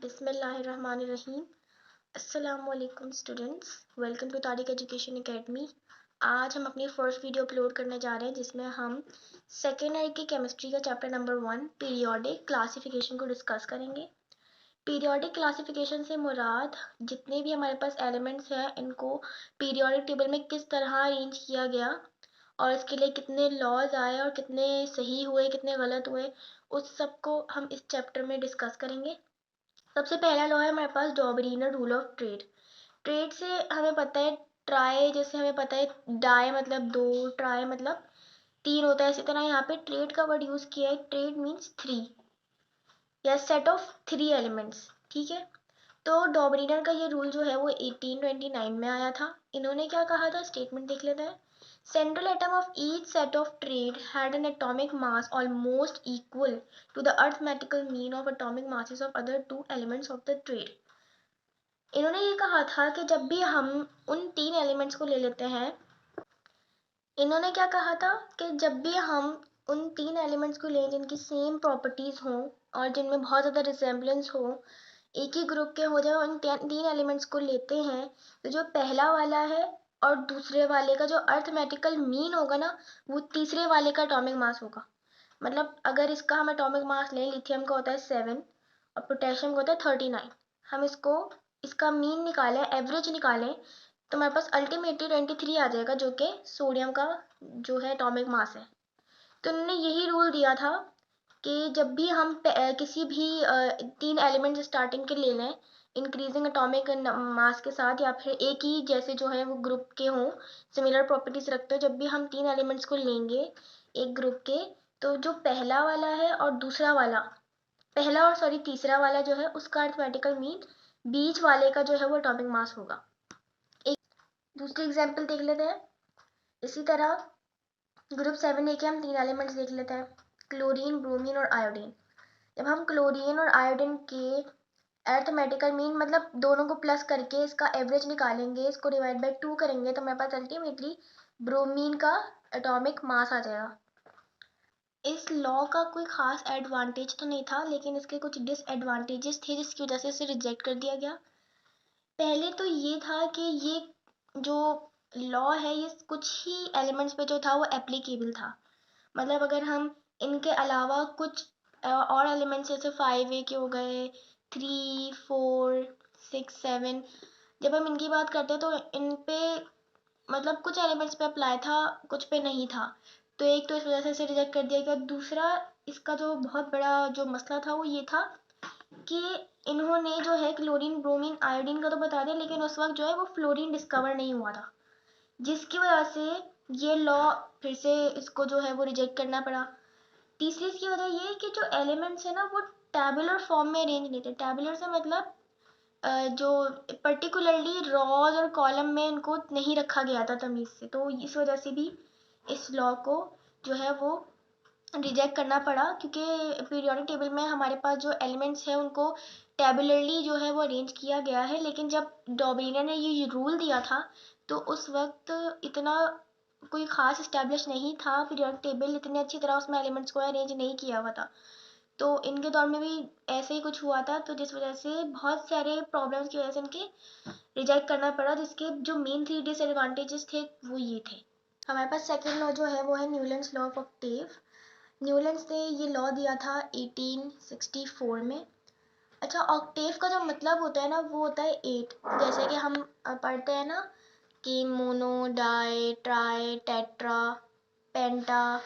बिस्मिल्लाहिर्रहमानिर्रहीम। अस्सलामुअलैकुम students, welcome to Tariq education academy. आज हम अपनी फर्स्ट वीडियो अपलोड करने जा रहे हैं जिसमें हम सेकेंड ईयर की केमिस्ट्री का चैप्टर नंबर 1 पीरियोडिक क्लासिफिकेशन को डिस्कस करेंगे। पीरियोडिक क्लासिफिकेशन से मुराद जितने भी हमारे पास एलिमेंट्स हैं इनको पीरियोडिक टेबल में किस तरह अरेंज किया गया और इसके लिए कितने लॉज आए और कितने सही हुए कितने गलत हुए, उस सब को हम इस चैप्टर में डिस्कस करेंगे। सबसे पहला लॉ है हमारे पास डॉबरीनर रूल ऑफ ट्रेड। ट्रेड से हमें पता है ट्राई, जैसे हमें पता है डाई मतलब 2, ट्राई मतलब 3 होता है, इसी तरह यहाँ पे ट्रेड का वर्ड यूज किया है। ट्रेड मीन्स 3 या सेट ऑफ 3 एलिमेंट्स, ठीक है। तो डॉबरीनर का ये रूल जो है वो 1829 में आया था। इन्होंने क्या कहा था, स्टेटमेंट देख लेते हैं। Central atom of each set of trade had an atomic mass almost equal to the arithmetical mean of atomic masses of other two elements of the trade. इन्होंने ये कहा था कि जब भी हम उन 3 एलिमेंट्स को ले लेते हैं, इन्होंने क्या कहा था कि जब भी हम उन 3 एलिमेंट्स को लें जिनकी सेम प्रॉपर्टीज हों और जिनमें बहुत ज़्यादा रिसेम्बलेंस हो, एक ही ग्रुप के हो जाए, उन 3 एलिमेंट्स को लेते हैं तो जो पहला वाला है और दूसरे वाले का जो अर्थमेटिकल मीन होगा ना, वो तीसरे वाले का एटॉमिक मास होगा। मतलब अगर इसका हम एटॉमिक मास लें, लिथियम का होता है 7 और पोटेशियम का होता है 39, हम इसका मीन निकालें, एवरेज निकालें, तो हमारे पास अल्टीमेटली 23 आ जाएगा जो कि सोडियम का जो है एटॉमिक मास है। तो उन्होंने यही रूल दिया था कि जब भी हम किसी भी 3 एलिमेंट स्टार्टिंग के ले लें इंक्रीजिंग एटॉमिक मास के साथ या फिर एक ही जैसे जो है वो ग्रुप के हों, सिमिलर प्रॉपर्टीज रखते हो, जब भी हम 3 एलिमेंट्स को लेंगे एक ग्रुप के, तो जो पहला वाला है और दूसरा वाला, पहला और सॉरी तीसरा वाला जो है उसका अर्थमेटिकल मीन बीच वाले का जो है वो एटॉमिक मास होगा। एक दूसरी एग्जाम्पल देख लेते हैं। इसी तरह ग्रुप 7A के हम 3 एलिमेंट्स देख लेते हैं, क्लोरीन, ब्रोमीन और आयोडीन। जब हम क्लोरीन और आयोडीन के अर्थमेटिकल मीन मतलब दोनों को प्लस करके इसका एवरेज निकालेंगे, इसको डिवाइड बाय 2 करेंगे, तो हमारे पास अल्टीमेटली ब्रोमीन का एटॉमिक मास आ जाएगा। इस लॉ का कोई खास एडवांटेज तो नहीं था, लेकिन इसके कुछ डिसएडवांटेजेस थे जिसकी वजह से इसे रिजेक्ट कर दिया गया। पहले तो ये था कि ये जो लॉ है ये कुछ ही एलिमेंट्स पे जो था वो एप्लीकेबल था। मतलब अगर हम इनके अलावा कुछ और एलिमेंट्स जैसे 5A के हो गए, 3, 4, 6, 7, जब हम इनकी बात करते हैं तो इन पे मतलब कुछ एलिमेंट्स पे अप्लाई था, कुछ पे नहीं था। तो एक तो इस वजह से इसे रिजेक्ट कर दिया गया। दूसरा, इसका जो बहुत बड़ा जो मसला था वो ये था कि इन्होंने जो है क्लोरीन, ब्रोमीन, आयोडीन का तो बता दिया, लेकिन उस वक्त जो है वो फ्लोरीन डिस्कवर नहीं हुआ था, जिसकी वजह से ये लॉ फिर से इसको जो है वो रिजेक्ट करना पड़ा। तीसरी इसकी वजह ये है कि जो एलिमेंट्स है ना वो टैबुलर फॉर्म में अरेंज नहीं थे। टैबुलर से मतलब जो पर्टिकुलरली रॉज और कॉलम में उनको नहीं रखा गया था तमीज़ से, तो इस वजह से भी इस लॉ को जो है वो रिजेक्ट करना पड़ा, क्योंकि पीरियोडिक टेबल में हमारे पास जो एलिमेंट्स हैं उनको टैबुलरली जो है वो अरेंज किया गया है। लेकिन जब डॉबरीनर ने ये रूल दिया था तो उस वक्त इतना कोई ख़ास इस्टेब्लिश नहीं था पीरियोडिक टेबल, इतनी अच्छी तरह उसमें एलिमेंट्स को अरेंज नहीं किया हुआ था। तो इनके दौर में भी ऐसे ही कुछ हुआ था, तो जिस वजह से बहुत सारे प्रॉब्लम्स की वजह से इनके रिजेक्ट करना पड़ा, जिसके जो मेन 3 डिसएडवांटेजेस थे वो ये थे। हमारे पास सेकेंड लॉ जो है वो है Newlands law of Octave. Newlands ने ये लॉ दिया था 1864 में। अच्छा, ऑक्टेव का जो मतलब होता है ना वो होता है 8। जैसे कि हम पढ़ते हैं ना कि मोनो, डाई, ट्राई, टेट्रा, पेंटा,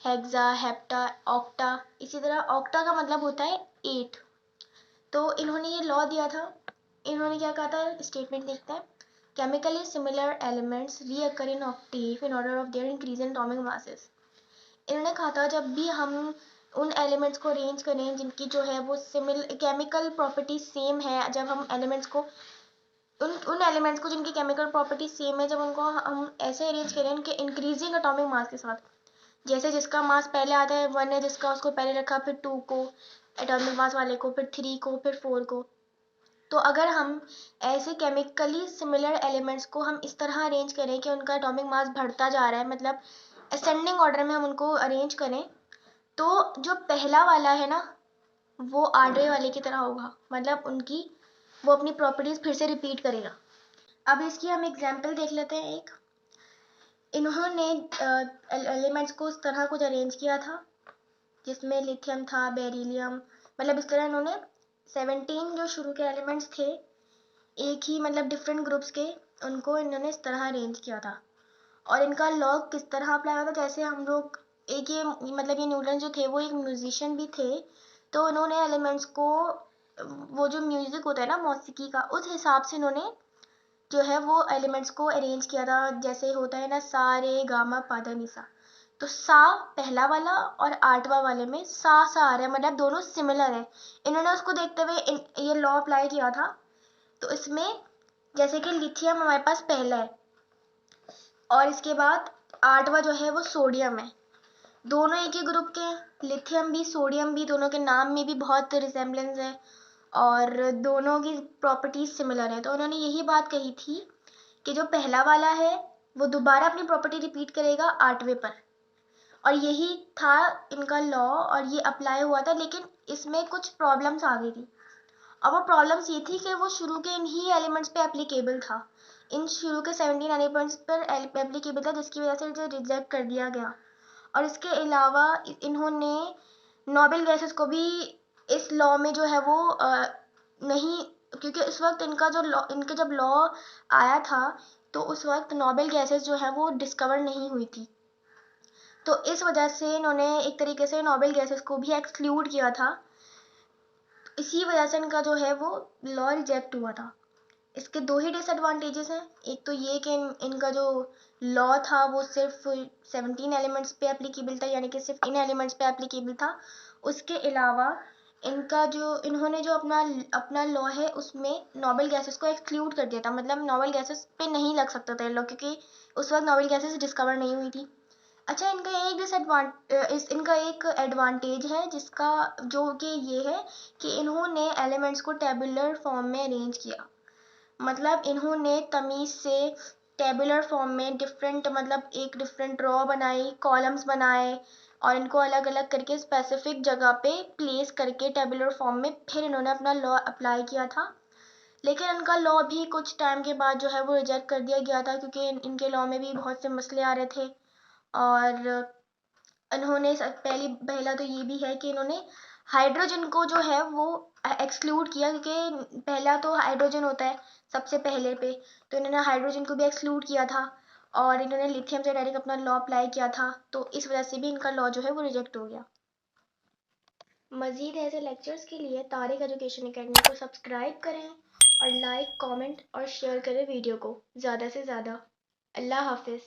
हेक्सा, हेप्टा, ऑक्टा, इसी तरह ऑक्टा का मतलब होता है 8। तो इन्होंने ये लॉ दिया था। इन्होंने क्या कहा था, स्टेटमेंट देखते हैं। Chemically similar elements reoccur in octave in order of their increase in atomic masses. इन्होंने कहा था जब भी हम उन एलिमेंट्स को अरेंज करें जिनकी जो है वो केमिकल प्रॉपर्टी सेम है, जब हम एलिमेंट्स को उन एलिमेंट्स को जिनकी केमिकल प्रॉपर्टी सेम है, जब उनको हम ऐसे अरेंज करें उनके इंक्रीजिंग एटॉमिक मास के साथ, जैसे जिसका मास पहले आता है 1 है, जिसका उसको पहले रखा, फिर 2 को एटॉमिक मास वाले को, फिर 3 को, फिर 4 को। तो अगर हम ऐसे केमिकली सिमिलर एलिमेंट्स को हम इस तरह अरेंज करें कि उनका एटॉमिक मास बढ़ता जा रहा है, मतलब असेंडिंग ऑर्डर में हम उनको अरेंज करें, तो जो पहला वाला है ना वो आठवें वाले की तरह होगा, मतलब उनकी वो अपनी प्रॉपर्टीज फिर से रिपीट करेगा। अब इसकी हम एग्जाम्पल देख लेते हैं। एक इन्होंने एलिमेंट्स को इस तरह कुछ अरेंज किया था जिसमें लिथियम था, बेरिलियम, मतलब इस तरह इन्होंने 17 जो शुरू के एलिमेंट्स थे एक ही मतलब डिफरेंट ग्रुप्स के, उनको इन्होंने इस तरह अरेंज किया था। और इनका लॉग किस तरह अप्लाई होता था, जैसे हम लोग एक ये मतलब ये न्यूटन जो थे वो एक म्यूजिशियन भी थे, तो उन्होंने एलिमेंट्स को वो जो म्यूजिक होता है ना मौसीकी का, उस हिसाब से इन्होंने जो है वो एलिमेंट्स को अरेंज किया था। जैसे होता है ना सा रे गा मा पा धा नि सा, तो सा पहला वाला और आठवां वाले में सा आ रहा है, मतलब दोनों सिमिलर है। इन्होंने उसको देखते हुए ये लॉ अप्लाई किया था। तो इसमें जैसे कि लिथियम हमारे पास पहला है और इसके बाद आठवां जो है वो सोडियम है, दोनों एक ही ग्रुप के हैं। लिथियम भी सोडियम भी, दोनों के नाम में भी बहुत रिजेम्बलेंस है और दोनों की प्रॉपर्टीज सिमिलर है। तो उन्होंने यही बात कही थी कि जो पहला वाला है वो दोबारा अपनी प्रॉपर्टी रिपीट करेगा आठवें पर, और यही था इनका लॉ और ये अप्लाई हुआ था। लेकिन इसमें कुछ प्रॉब्लम्स आ गई थी, और वो प्रॉब्लम्स ये थी कि वो शुरू के इन्हीं एलिमेंट्स पे एप्लीकेबल था, इन शुरू के 17 एलिमेंट्स पर एप्लीकेबल था, जिसकी वजह से इसे रिजेक्ट कर दिया गया। और इसके अलावा इन्होंने नोबेल गैसेस को भी इस लॉ में जो है वो नहीं, क्योंकि उस वक्त इनका जो लॉ, इनके जब लॉ आया था तो उस वक्त नोबेल गैसेस जो है वो डिस्कवर नहीं हुई थी, तो इस वजह से इन्होंने एक तरीके से नोबेल गैसेस को भी एक्सक्लूड किया था। इसी वजह से इनका जो है वो लॉ रिजेक्ट हुआ था। इसके दो ही डिसएडवांटेजेस हैं, एक तो ये कि इनका जो लॉ था वो सिर्फ 17 एलिमेंट्स पे एप्लीकेबल था, यानी कि सिर्फ इन एलिमेंट्स पे एप्लीकेबल था। उसके अलावा इनका जो इन्होंने जो अपना अपना लॉ है उसमें नोबेल गैसेस को एक्सक्लूड कर दिया था, मतलब नोबेल गैसेस पे नहीं लग सकता था लॉ, क्योंकि उस वक्त नोबेल गैसेस डिस्कवर नहीं हुई थी। अच्छा, इनका एक एडवांटेज है जिसका जो कि ये है कि इन्होंने एलिमेंट्स को टेबुलर फॉर्म में अरेंज किया, मतलब इन्होंने तमीज से टेबुलर फॉर्म में डिफरेंट मतलब एक डिफरेंट रो बनाई, कॉलम्स बनाए और इनको अलग अलग करके स्पेसिफिक जगह पे प्लेस करके टेबुलर फॉर्म में फिर इन्होंने अपना लॉ अप्लाई किया था। लेकिन इनका लॉ भी कुछ टाइम के बाद जो है वो रिजेक्ट कर दिया गया था, क्योंकि इनके लॉ में भी बहुत से मसले आ रहे थे। और इन्होंने पहला तो ये भी है कि इन्होंने हाइड्रोजन को जो है वो एक्सक्लूड किया, क्योंकि पहला तो हाइड्रोजन होता है सबसे पहले पे, तो इन्होंने हाइड्रोजन को भी एक्सक्लूड किया था। और इन्होंने लिथियम से डायरेक्ट अपना लॉ अप्लाई किया था, तो इस वजह से भी इनका लॉ जो है वो रिजेक्ट हो गया। मज़ीद ऐसे लेक्चर्स के लिए तारिक एजुकेशन एकेडमी को सब्सक्राइब करें और लाइक, कमेंट और शेयर करें वीडियो को ज़्यादा से ज़्यादा। अल्लाह हाफिज़।